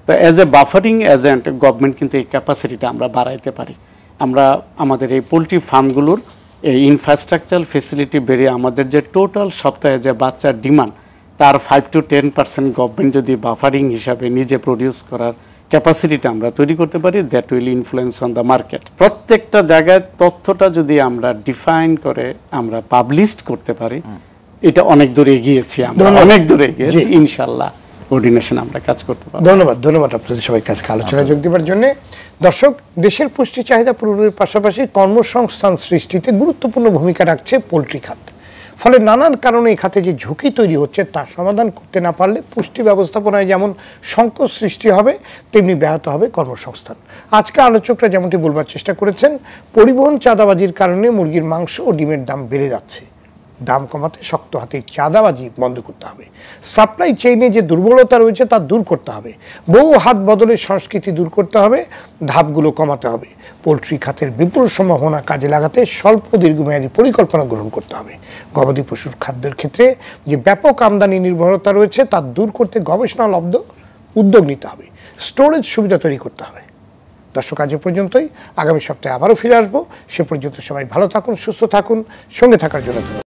তো as a buffering agent government কিন্তু এই ক্যাপাসিটিটা আমরা বাড়াইতে পারি। আমরা আমাদের এই পোলট্রি ফার্মগুলোর এই ইনফ্রাস্ট্রাকচার ফেসিলিটি বেরিয়ে আমাদের যে টোটাল সপ্তাহে যে বাচ্চার ডিমান্ড তার 5 to 10% গভর্নমেন্ট যদি বাফারিং হিসাবে নিজে প্রডিউস করার ক্যাপাসিটিটা আমরা তৈরি করতে পারি, that will influence on the market. প্রত্যেকটা জায়গায় তথ্যটা যদি আমরা ডিফাইন করে আমরা পাবলিশ করতে পারি, এটা অনেক দূরে এগিয়েছি, আমরা অনেক দূরে এগিয়েছি, ইনশাআল্লাহ কোঅর্ডিনেশন আমরা কাজ করতে পারব। ধন্যবাদ আপনাদের সবাইকে আজকে আলোচনায় যোগ দেওয়ার জন্য। দর্শক, দেশের পুষ্টি চাহিদা পূরণের পাশাপাশি কর্মসংস্থান সৃষ্টিতে গুরুত্বপূর্ণ ভূমিকা রাখছে পোলট্রি খাত। ফলে নানান কারণে এই খাতে যে ঝুঁকি তৈরি হচ্ছে তার সমাধান করতে না পারলে পুষ্টি ব্যবস্থাপনায় যেমন সংকট সৃষ্টি হবে, তেমনি ব্যাহত হবে কর্মসংস্থান। আজকে আলোচকরা যেমনটি বলবার চেষ্টা করেছেন, পরিবহন চাঁদাবাজির কারণে মুরগির মাংস ও ডিমের দাম বেড়ে যাচ্ছে। দাম কমাতে শক্ত হাতে চাঁদাবাজি বন্ধ করতে হবে। সাপ্লাই চেইনে যে দুর্বলতা রয়েছে তা দূর করতে হবে। বহু হাত বদলের সংস্কৃতি দূর করতে হবে, ধাপগুলো কমাতে হবে। পোলট্রি খাতের বিপুল সম্ভাবনা কাজে লাগাতে স্বল্প দীর্ঘমেয়াদী পরিকল্পনা গ্রহণ করতে হবে। গবাদি পশুর খাদ্যের ক্ষেত্রে যে ব্যাপক আমদানি নির্ভরতা রয়েছে তা দূর করতে গবেষণালব্ধ উদ্যোগ নিতে হবে। স্টোরেজ সুবিধা তৈরি করতে হবে। দর্শক, আজ পর্যন্তই। আগামী সপ্তাহে আবারও ফিরে আসবো। সে পর্যন্ত সবাই ভালো থাকুন, সুস্থ থাকুন। সঙ্গে থাকার জন্য ধন্যবাদ।